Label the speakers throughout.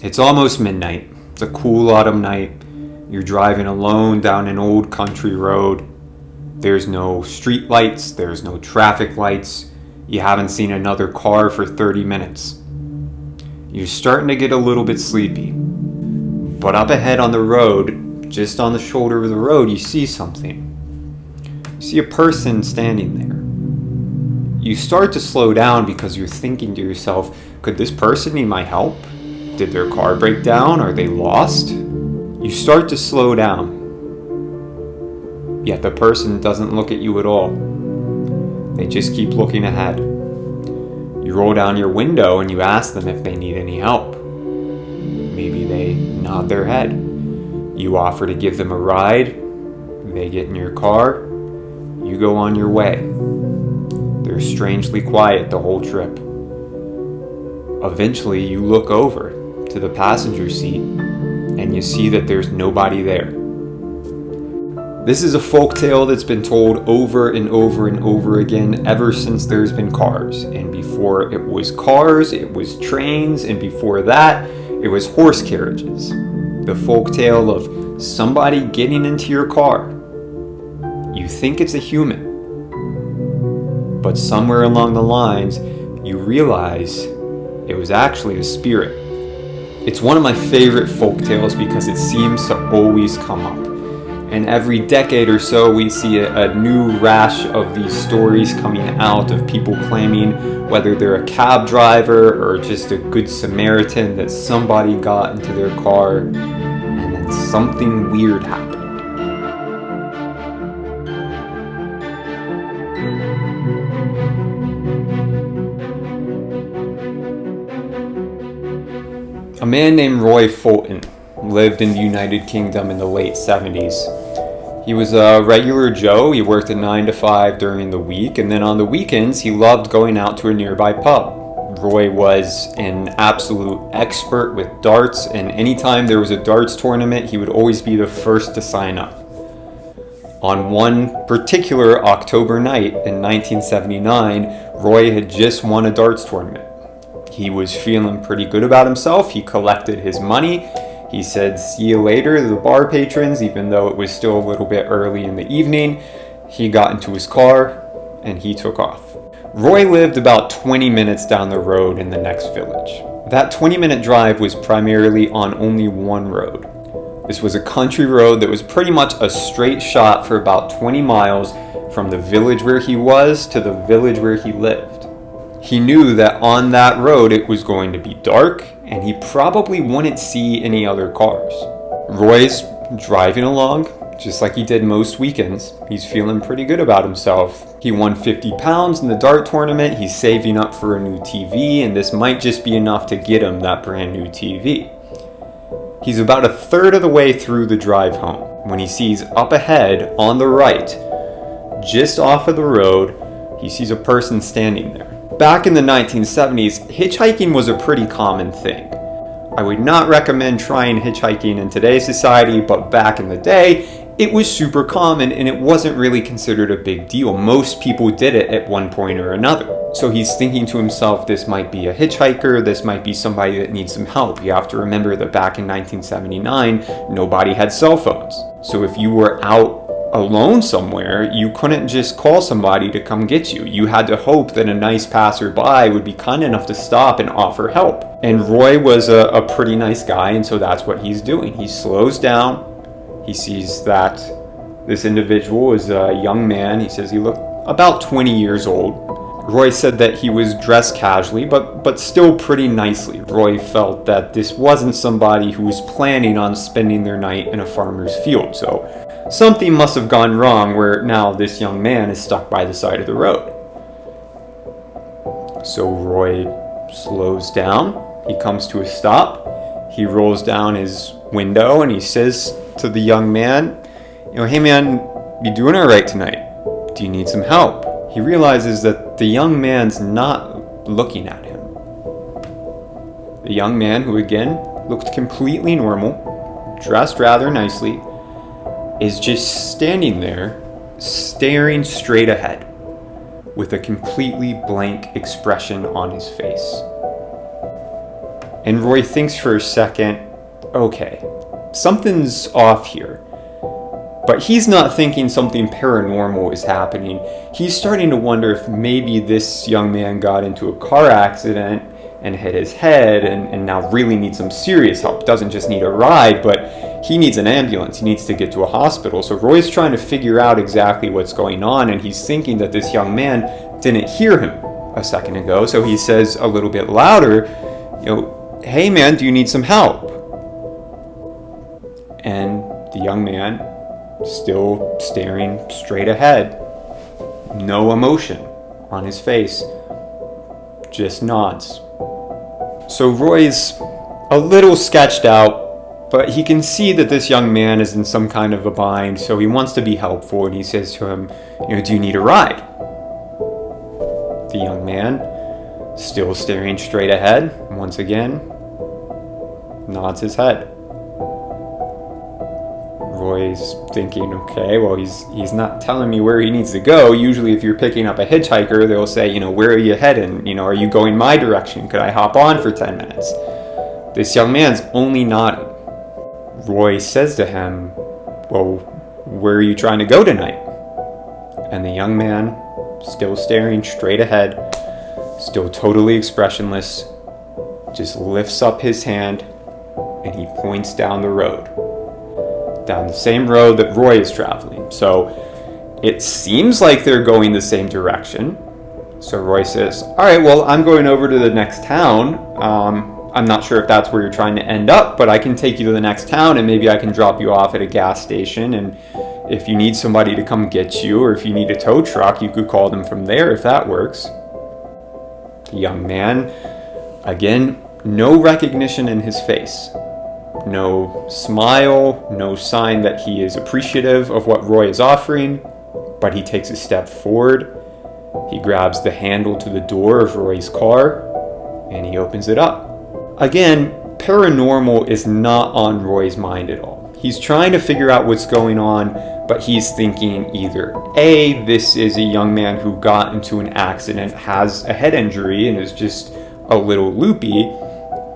Speaker 1: It's almost midnight. It's a cool autumn night. You're driving alone down an old country road. There's no street lights, there's no traffic lights. You haven't seen another car for 30 minutes. You're starting to get a little bit sleepy. But up ahead on the road, just on the shoulder of the road, you see something. You see a person standing there. You start to slow down because you're thinking to yourself, could this person need my help? Did their car break down? Are they lost? You start to slow down. Yet the person doesn't look at you at all. They just keep looking ahead. You roll down your window and you ask them if they need any help. Maybe they nod their head. You offer to give them a ride. They get in your car. You go on your way. They're strangely quiet the whole trip. Eventually you look over to the passenger seat and you see that there's nobody there. This is a folktale that's been told over and over and over again ever since there's been cars. And before it was cars, it was trains, and before that, it was horse carriages. The folktale of somebody getting into your car. You think it's a human, but somewhere along the lines, you realize it was actually a spirit. It's one of my favorite folktales because it seems to always come up. And every decade or so, we see a new rash of these stories coming out of people claiming, whether they're a cab driver or just a good Samaritan, that somebody got into their car and then something weird happened. A man named Roy Fulton lived in the United Kingdom in the late 70s. He was a regular Joe. He worked a 9 to 5 during the week, and then on the weekends he loved going out to a nearby pub. Roy was an absolute expert with darts, and anytime there was a darts tournament, he would always be the first to sign up. On one particular October night in 1979, Roy had just won a darts tournament. He was feeling pretty good about himself. He collected his money. He said, "See you later," to the bar patrons, even though it was still a little bit early in the evening. He got into his car and he took off. Roy lived about 20 minutes down the road in the next village. That 20-minute drive was primarily on only one road. This was a country road that was pretty much a straight shot for about 20 miles from the village where he was to the village where he lived. He knew that on that road it was going to be dark, and he probably wouldn't see any other cars. Roy's driving along, just like he did most weekends. He's feeling pretty good about himself. He won 50 pounds in the dart tournament. He's saving up for a new TV, and this might just be enough to get him that brand new TV. He's about a third of the way through the drive home when he sees up ahead on the right, just off of the road, he sees a person standing there. Back in the 1970s, hitchhiking was a pretty common thing. I would not recommend trying hitchhiking in today's society, but back in the day, it was super common and it wasn't really considered a big deal. Most people did it at one point or another. So he's thinking to himself, this might be a hitchhiker, this might be somebody that needs some help. You have to remember that back in 1979, nobody had cell phones. So if you were out alone somewhere, you couldn't just call somebody to come get you. You had to hope that a nice passerby would be kind enough to stop and offer help. And Roy was a pretty nice guy, and so that's what he's doing. He slows down. He sees that this individual is a young man. He says he looked about 20 years old. Roy said that he was dressed casually, but still pretty nicely. Roy felt that this wasn't somebody who was planning on spending their night in a farmer's field. So something must have gone wrong where now this young man is stuck by the side of the road. So Roy slows down. He comes to a stop. He rolls down his window and he says to the young man, "Hey man, you doing all right tonight? Do you need some help?" He realizes that the young man's not looking at him. The young man, who again looked completely normal, dressed rather nicely, is just standing there, staring straight ahead, with a completely blank expression on his face. And Roy thinks for a second, okay, something's off here. But he's not thinking something paranormal is happening. He's starting to wonder if maybe this young man got into a car accident and hit his head and now really needs some serious help. Doesn't just need a ride, but he needs an ambulance. He needs to get to a hospital. So Roy's trying to figure out exactly what's going on, and he's thinking that this young man didn't hear him a second ago. So he says a little bit louder, hey man, do you need some help? And the young man, still staring straight ahead, no emotion on his face, just nods. So Roy's a little sketched out, but he can see that this young man is in some kind of a bind, so he wants to be helpful, and he says to him, do you need a ride? The young man, still staring straight ahead, once again, nods his head. Roy's thinking, okay, well, he's not telling me where he needs to go. Usually if you're picking up a hitchhiker, they'll say, where are you heading? Are you going my direction? Could I hop on for 10 minutes? This young man's only nodding. Roy says to him, well, where are you trying to go tonight? And the young man, still staring straight ahead, still totally expressionless, just lifts up his hand and he points down the road. Down the same road that Roy is traveling. So it seems like they're going the same direction. So Roy says, all right, well, I'm going over to the next town. I'm not sure if that's where you're trying to end up, but I can take you to the next town and maybe I can drop you off at a gas station. And if you need somebody to come get you, or if you need a tow truck, you could call them from there if that works. The young man, again, no recognition in his face. No smile, no sign that he is appreciative of what Roy is offering, but he takes a step forward. He grabs the handle to the door of Roy's car, and he opens it up. Again, paranormal is not on Roy's mind at all. He's trying to figure out what's going on, but he's thinking either A, this is a young man who got into an accident, has a head injury, and is just a little loopy,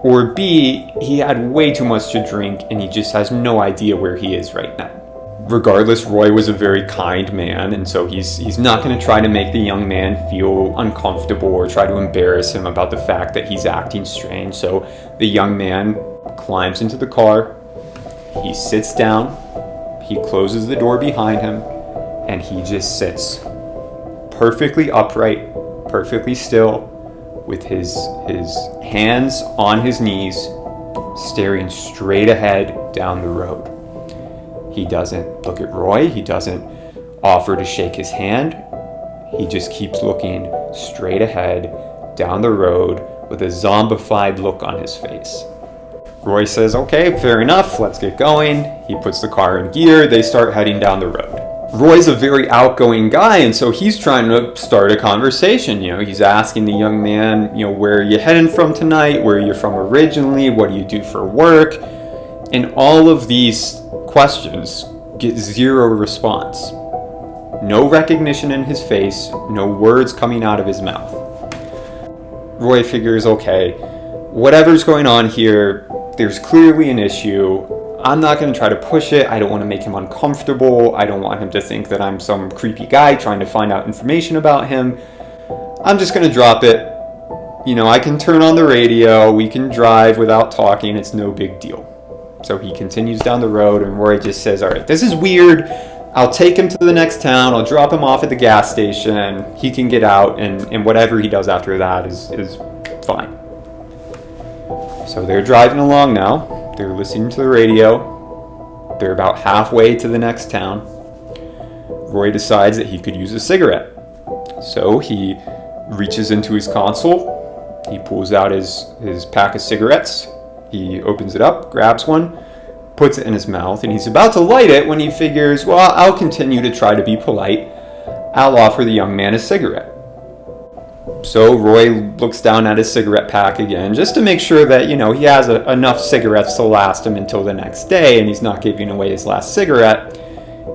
Speaker 1: or B, he had way too much to drink and he just has no idea where he is right now. Regardless, Roy was a very kind man, and so he's not going to try to make the young man feel uncomfortable or try to embarrass him about the fact that he's acting strange. So the young man climbs into the car, he sits down, he closes the door behind him, and he just sits perfectly upright, perfectly still, with his hands on his knees, staring straight ahead down the road. He doesn't look at Roy. He doesn't offer to shake his hand. He just keeps looking straight ahead down the road with a zombified look on his face. Roy says, okay, fair enough, let's get going. He puts the car in gear. They start heading down the road. Roy's a very outgoing guy, and so he's trying to start a conversation. He's asking the young man, where are you heading from tonight? Where are you from originally? What do you do for work? And all of these questions get zero response. No recognition in his face, no words coming out of his mouth. Roy figures, okay, whatever's going on here, there's clearly an issue. I'm not going to try to push it. I don't want to make him uncomfortable. I don't want him to think that I'm some creepy guy trying to find out information about him. I'm just going to drop it. I can turn on the radio. We can drive without talking. It's no big deal. So he continues down the road, and Roy just says, all right, this is weird. I'll take him to the next town. I'll drop him off at the gas station. He can get out, and whatever he does after that is fine. So they're driving along now. They're listening to the radio. They're about halfway to the next town. Roy decides that he could use a cigarette. So he reaches into his console. He pulls out his pack of cigarettes. He opens it up, grabs one, puts it in his mouth, and he's about to light it when he figures, well, I'll continue to try to be polite. I'll offer the young man a cigarette. So Roy looks down at his cigarette pack again, just to make sure that, he has enough cigarettes to last him until the next day, and he's not giving away his last cigarette.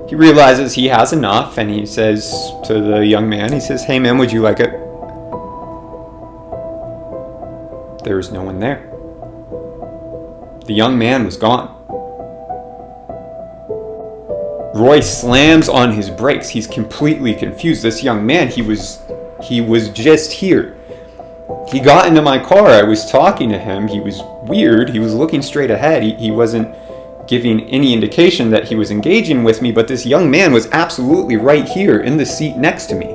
Speaker 1: He realizes he has enough, and he says to the young man, he says, hey man, would you like it? There's no one there. The young man was gone. Roy slams on his brakes. He's completely confused. This young man, he was just here. He got into my car. I was talking to him. He was weird. He was looking straight ahead. He wasn't giving any indication that he was engaging with me, but this young man was absolutely right here in the seat next to me.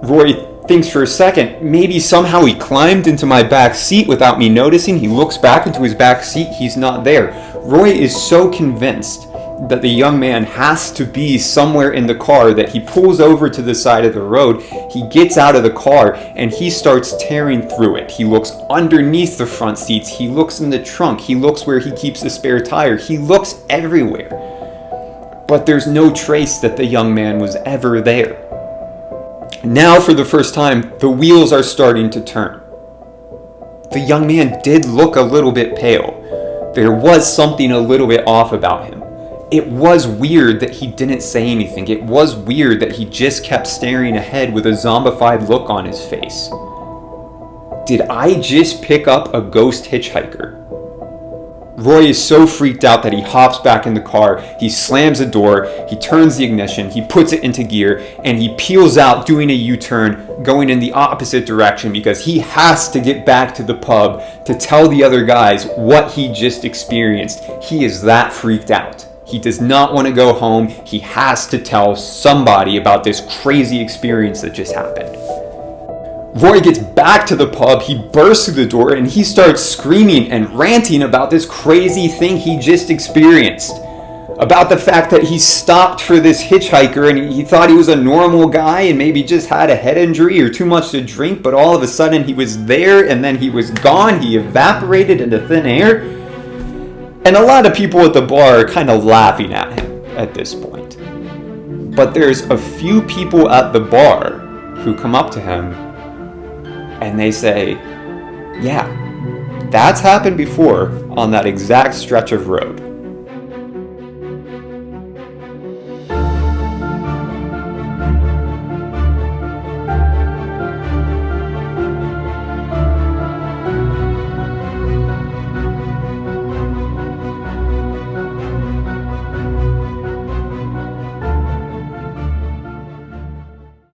Speaker 1: Roy thinks for a second, maybe somehow he climbed into my back seat without me noticing. He looks back into his back seat. He's not there. Roy is so convinced that the young man has to be somewhere in the car that he pulls over to the side of the road. He gets out of the car and he starts tearing through it. He looks underneath the front seats. He looks in the trunk. He looks where he keeps the spare tire. He looks everywhere. But there's no trace that the young man was ever there. Now, for the first time, the wheels are starting to turn. The young man did look a little bit pale. There was something a little bit off about him. It was weird that he didn't say anything. It was weird that he just kept staring ahead with a zombified look on his face. Did I just pick up a ghost hitchhiker? Roy is so freaked out that he hops back in the car, he slams the door, he turns the ignition, he puts it into gear, and he peels out doing a U-turn, going in the opposite direction because he has to get back to the pub to tell the other guys what he just experienced. He is that freaked out. He does not want to go home. He has to tell somebody about this crazy experience that just happened. Roy gets back to the pub, he bursts through the door, and he starts screaming and ranting about this crazy thing he just experienced. About the fact that he stopped for this hitchhiker and he thought he was a normal guy and maybe just had a head injury or too much to drink, but all of a sudden he was there and then he was gone. He evaporated into thin air. And a lot of people at the bar are kind of laughing at him at this point. But there's a few people at the bar who come up to him and they say, yeah, that's happened before on that exact stretch of road.